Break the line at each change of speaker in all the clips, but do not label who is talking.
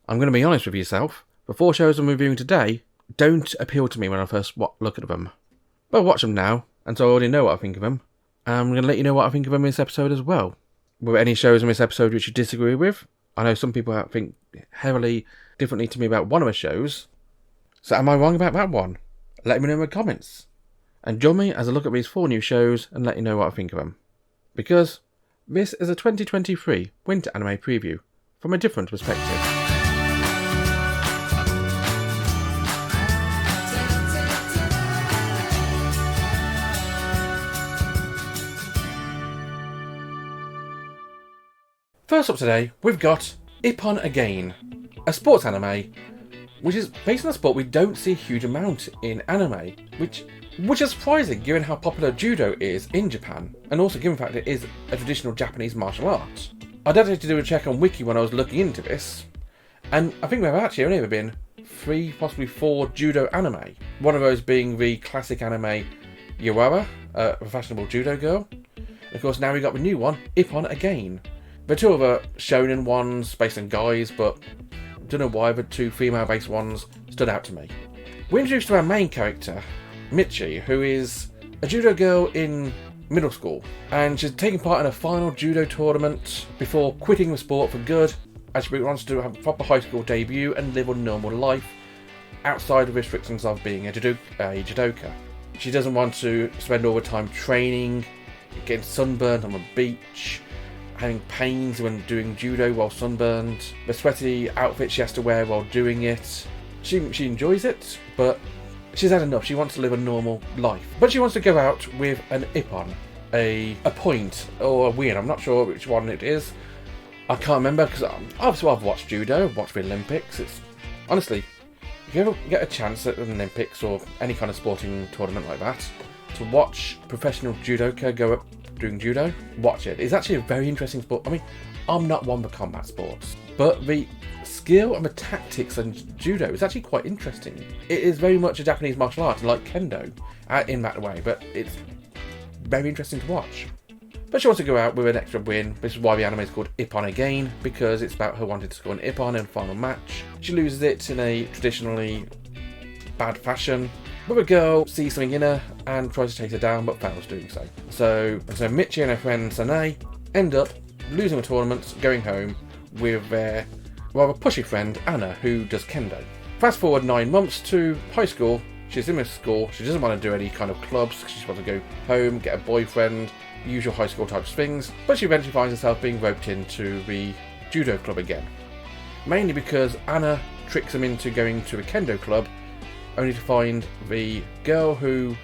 I'm going to be honest with yourself, the 4 shows I'm reviewing today don't appeal to me when I first look at them. But I'll watch them now, and so I already know what I think of them. I'm going to let you know what I think of them in this episode as well. Were there any shows in this episode which you disagree with? I know some people think heavily differently to me about one of the shows. So am I wrong about that one? Let me know in the comments. And join me as I look at these 4 new shows and let you know what I think of them. Because this is a 2023 winter anime preview from a different perspective. First up today, we've got Ippon Again, a sports anime which is based on a sport we don't see a huge amount in anime, which is surprising given how popular judo is in Japan, and also given the fact it is a traditional Japanese martial art. I decided to do a check on Wiki when I was looking into this, and I think there have actually only ever been 3, possibly 4 judo anime. One of those being the classic anime Yawara, a fashionable judo girl. And of course now we got the new one, Ippon Again. The 2 other shonen ones based on guys, but I don't know why the 2 female-based ones stood out to me. We're introduced to our main character, Michi, who is a judo girl in middle school, and she's taking part in a final judo tournament before quitting the sport for good, as she wants to have a proper high school debut and live a normal life outside of restrictions of being a judoka. She doesn't want to spend all the time training, getting sunburned on the beach, having pains when doing judo while sunburned, the sweaty outfit she has to wear while doing it. She enjoys it, but she's had enough. She wants to live a normal life. But she wants to go out with an Ippon, a point or a win. I'm not sure which one it is. I can't remember because obviously I've watched judo, I've watched the Olympics. It's honestly, if you ever get a chance at an Olympics or any kind of sporting tournament like that, to watch professional judoka go up doing judo, watch it. It's actually a very interesting sport. I mean, I'm not one for combat sports, but the skill and the tactics in judo is actually quite interesting. It is very much a Japanese martial art, like kendo, in that way, but it's very interesting to watch. But she wants to go out with an extra win. This is why the anime is called Ippon Again, because it's about her wanting to score an Ippon in a final match. She loses it in a traditionally bad fashion, but the girl sees something in her and tries to chase her down, but fails doing so. So Michi and her friend Sanae end up losing the tournament, going home with their rather pushy friend Anna, who does kendo. Fast forward 9 months to high school. She's in this school. She doesn't want to do any kind of clubs. She just wants to go home, get a boyfriend, usual high school type things. But she eventually finds herself being roped into the judo club again. Mainly because Anna tricks them into going to a kendo club, only to find the girl who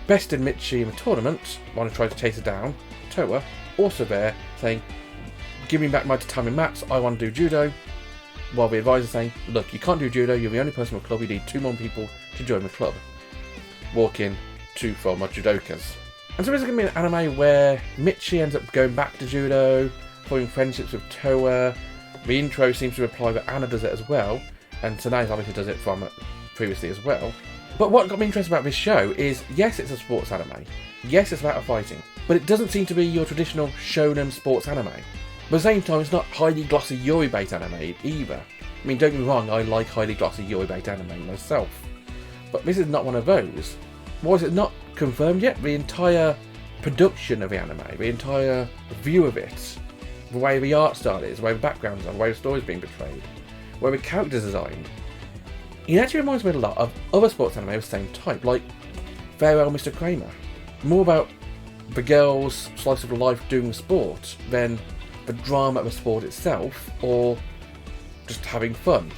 bested Michi in the tournament, want to try to chase her down, Toa, also there, saying, "Give me back my tatami mats, I want to do judo." While the advisor's saying, "Look, you can't do judo, you're the only person in the club, you need 2 more people to join the club." Walk in, 2 former judokas. And so this is going to be an anime where Michi ends up going back to judo, forming friendships with Toa. The intro seems to imply that Anna does it as well, and Sanae obviously does it from previously as well. But what got me interested about this show is, yes, it's a sports anime. Yes, it's about fighting. But it doesn't seem to be your traditional shonen sports anime. But at the same time, it's not highly glossy yuri-bait anime either. I mean, don't get me wrong, I like highly glossy yuri-bait anime myself. But this is not one of those. Why is it not confirmed yet? The entire production of the anime, the entire view of it, the way the art style is, the way the backgrounds are, the way the story is being portrayed, the way the characters are designed, it actually reminds me a lot of other sports anime of the same type, like Farewell Mr. Kramer. More about the girl's slice of life doing sport than the drama of the sport itself, or just having fun.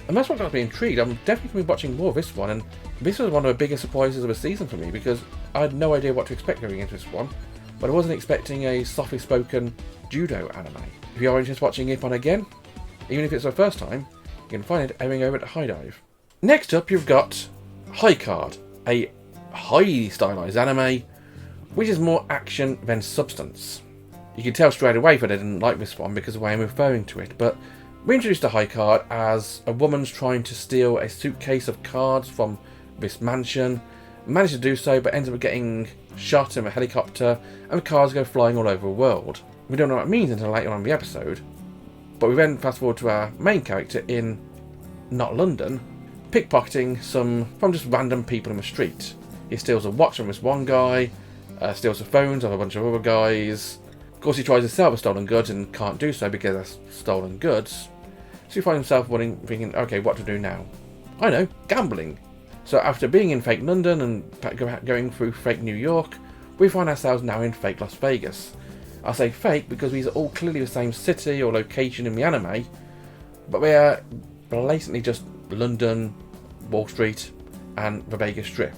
And that's what got me intrigued. I'm definitely going to be watching more of this one, and this was one of the biggest surprises of the season for me, because I had no idea what to expect going into this one, but I wasn't expecting a softly spoken judo anime. If you are interested in watching Ippon Again, even if it's the first time, you can find it airing over at High Dive. Next up, you've got High Card, a highly stylized anime, which is more action than substance. You can tell straight away that I didn't like this one because of the way I'm referring to it, but we're introduced to High Card as a woman's trying to steal a suitcase of cards from this mansion, managed to do so, but ends up getting shot in a helicopter, and the cards go flying all over the world. We don't know what it means until later on in the episode. But we then fast forward to our main character in not London, pickpocketing from just random people in the street. He steals a watch from this one guy, steals the phones of a bunch of other guys. Of course, he tries to sell the stolen goods and can't do so because they're stolen goods. So he finds himself thinking, okay, what to do now? I know, gambling. So after being in fake London and going through fake New York, we find ourselves now in fake Las Vegas. I say fake because these are all clearly the same city or location in the anime, but they are blatantly just London, Wall Street, and the Vegas Strip.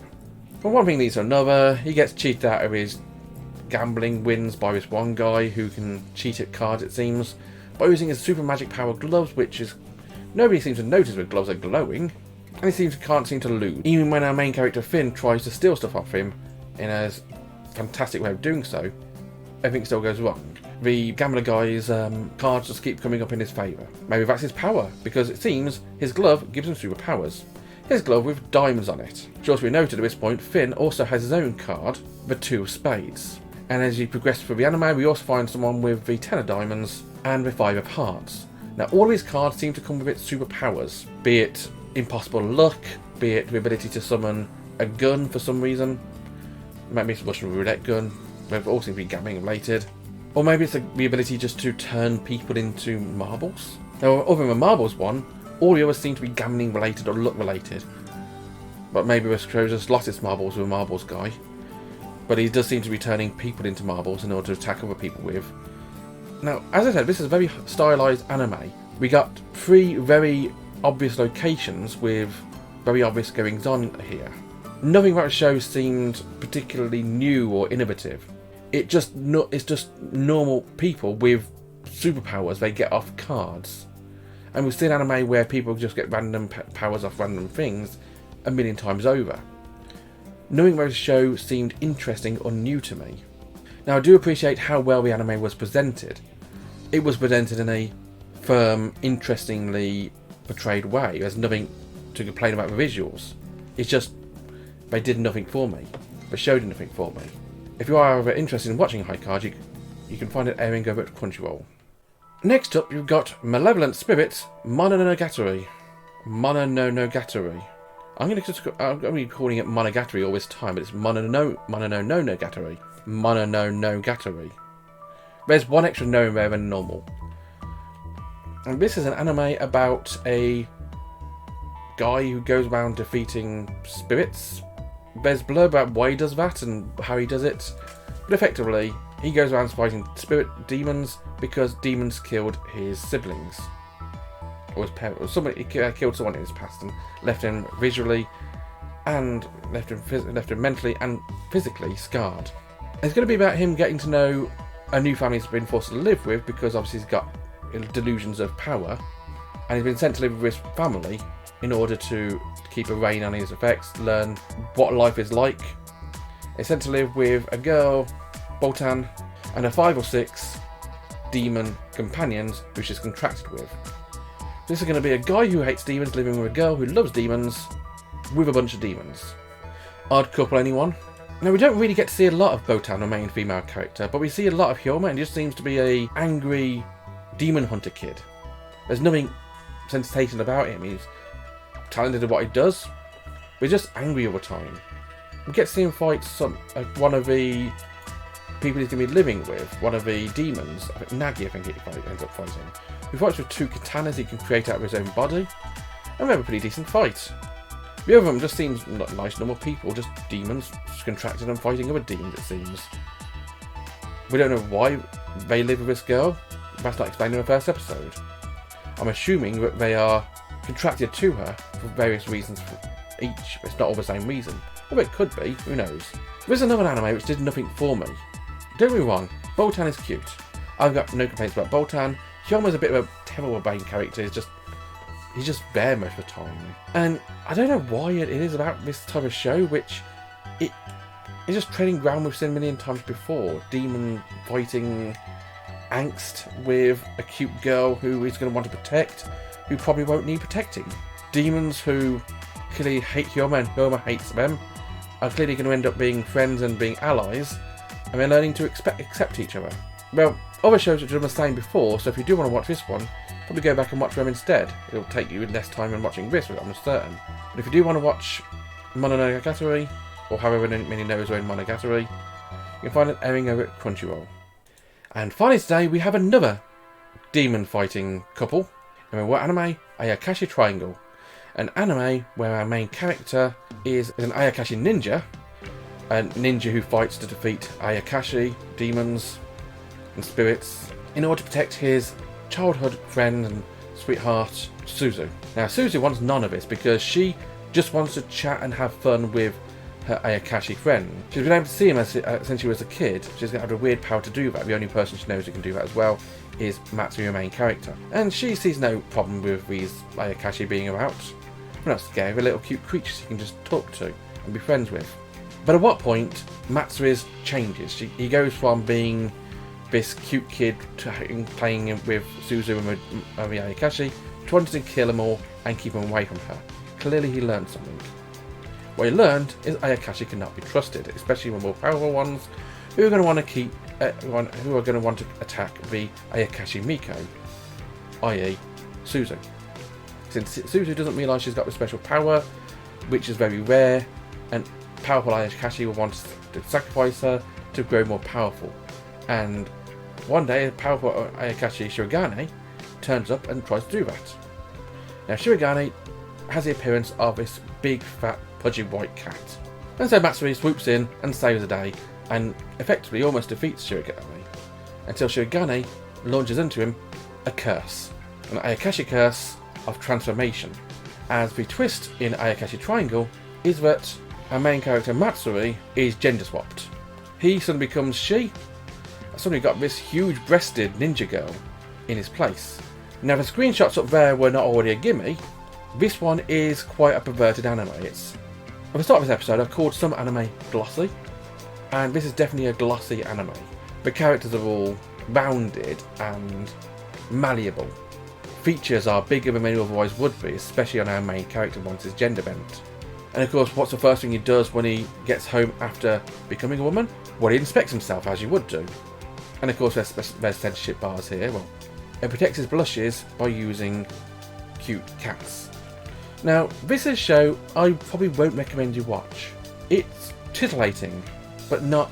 From one thing leads to another, he gets cheated out of his gambling wins by this one guy who can cheat at cards, it seems, by using his super magic power gloves, which is nobody seems to notice the gloves are glowing, and he can't seem to lose. Even when our main character Finn tries to steal stuff off him in a fantastic way of doing so, everything still goes wrong. The gambler guy's cards just keep coming up in his favour. Maybe that's his power, because it seems his glove gives him superpowers. His glove with diamonds on it. Just we noted at this point, Finn also has his own card, the Two of Spades. And as you progress through the anime, we also find someone with the Ten of Diamonds and the Five of Hearts. Now, all of his cards seem to come with its superpowers, be it impossible luck, be it the ability to summon a gun for some reason, maybe it's a Russian roulette gun, they all seem to be gambling related, or maybe it's the ability just to turn people into marbles. Now, other than the marbles one, all the others seem to be gambling related or luck related. But maybe the show just lost its marbles with a marbles guy. But he does seem to be turning people into marbles in order to attack other people with. Now, as I said, this is a very stylized anime. We got 3 very obvious locations with very obvious goings on here. Nothing about the show seemed particularly new or innovative. It's just normal people with superpowers they get off cards. And we've seen anime where people just get random powers off random things a million times over. Knowing about the show seemed interesting or new to me. Now, I do appreciate how well the anime was presented. It was presented in a firm, interestingly portrayed way. There's nothing to complain about the visuals. It's just, they did nothing for me. They showed nothing for me. If you are ever interested in watching high cards, you can find it airing over at Crunchyroll. Next up, you've got Malevolent Spirits Mononogatari. Mononogatari. I'm going to be calling it Monogatari all this time, but it's Mononogatari. Mononogatari. There's one extra no in there than normal. And this is an anime about a guy who goes around defeating spirits. There's blurb about why he does that and how he does it, but effectively, he goes around fighting spirit demons because demons killed his siblings. Or his parents. He killed someone in his past and left him visually and left him mentally and physically scarred. It's going to be about him getting to know a new family he's been forced to live with because obviously he's got delusions of power and he's been sent to live with his family in order to keep a rein on his effects, learn what life is like. He's sent to live with a girl, Botan, and her 5 or 6 demon companions who she's contracted with. This is going to be a guy who hates demons living with a girl who loves demons with a bunch of demons. Odd couple, anyone? Now, we don't really get to see a lot of Botan, the main female character, but we see a lot of Hyoma, and he just seems to be a angry demon hunter kid. There's nothing sensational about him. He's talented at what he does, but he's just angry all the time. We get to see him fight one of the people he's going to be living with, one of the demons, Nagi I think he ends up fighting, who fights with 2 katanas he can create out of his own body, and we have a pretty decent fight. The other of them just seems nice normal people, just demons, just contracted and fighting other demons it seems. We don't know why they live with this girl, that's not explained in the first episode. I'm assuming that they are contracted to her for various reasons for each, it's not all the same reason. Or it could be, who knows. There's another anime which did nothing for me. Don't get me wrong, Botan is cute. I've got no complaints about Botan. Hyoma's a bit of a terrible main character, he's just there most of the time. And I don't know why it is about this type of show, which is just treading ground we've seen a million times before. Demon fighting angst with a cute girl who is going to want to protect, who probably won't need protecting. Demons who clearly hate Hyoma and Hyoma hates them are clearly going to end up being friends and being allies, and they're learning to accept each other. Well, other shows which have done the same before, so if you do want to watch this one, probably go back and watch them instead. It'll take you less time than watching this, I'm certain. But if you do want to watch Mononogatari, or however many knows are in Mononogatari, you can find it airing over at Crunchyroll. And finally today, we have another demon fighting couple. And what anime? Ayakashi Triangle. An anime where our main character is an Ayakashi ninja. A ninja who fights to defeat Ayakashi, demons and spirits, in order to protect his childhood friend and sweetheart, Suzu. Now Suzu wants none of this because she just wants to chat and have fun with her Ayakashi friend. She's been able to see him since she was a kid. She's going to have a weird power to do that. The only person she knows who can do that as well is Matsuri, the main character. And she sees no problem with these Ayakashi being about. They're not scary, they're little cute creatures you can just talk to and be friends with. But at what point, Matsui's changes. He goes from being this cute kid to playing with Suzu and the Ayakashi to wanting to kill them all and keep them away from her. Clearly he learned something. What he learned is Ayakashi cannot be trusted, especially the more powerful ones who are going to want to attack the Ayakashi Miko, i.e. Suzu. Since Suzu doesn't realise she's got the special power, which is very rare, and powerful Ayakashi will want to sacrifice her to grow more powerful. And one day, a powerful Ayakashi Shirogane turns up and tries to do that. Now, Shirogane has the appearance of this big, fat, pudgy white cat. And so Matsuri swoops in and saves the day, and effectively almost defeats Shirogane, until Shirogane launches into him a curse, an Ayakashi curse of transformation. As the twist in Ayakashi Triangle is that our main character Matsuri is gender swapped. He suddenly becomes she. Suddenly got this huge breasted ninja girl in his place. Now the screenshots up there were not already a gimme. This one is quite a perverted anime. At the start of this episode I've called some anime glossy, and this is definitely a glossy anime. The characters are all rounded and malleable. Features are bigger than they otherwise would be, especially on our main character once his gender bent. And of course, what's the first thing he does when he gets home after becoming a woman? Well, he inspects himself as you would do. And of course there's censorship bars here. Well, it protects his blushes by using cute cats. Now, this is a show I probably won't recommend you watch. It's titillating, but not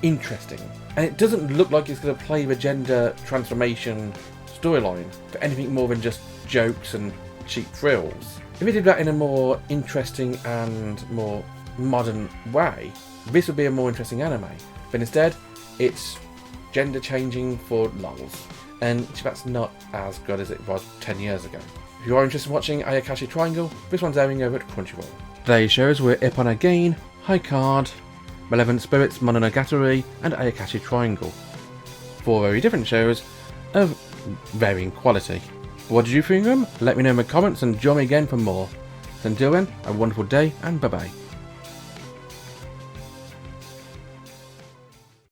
interesting. And it doesn't look like it's going to play the gender transformation storyline for anything more than just jokes and cheap thrills. If it did that in a more interesting and more modern way, this would be a more interesting anime. But instead, it's gender changing for lols. And that's not as good as it was 10 years ago. If you are interested in watching Ayakashi Triangle, this one's airing over at Crunchyroll. Today's shows were Ippon Again, High Card, Malevolent Spirits, Mononogatari, and Ayakashi Triangle. 4 very different shows of varying quality. What did you think of them? Let me know in the comments and join me again for more. So until then, have a wonderful day and bye bye.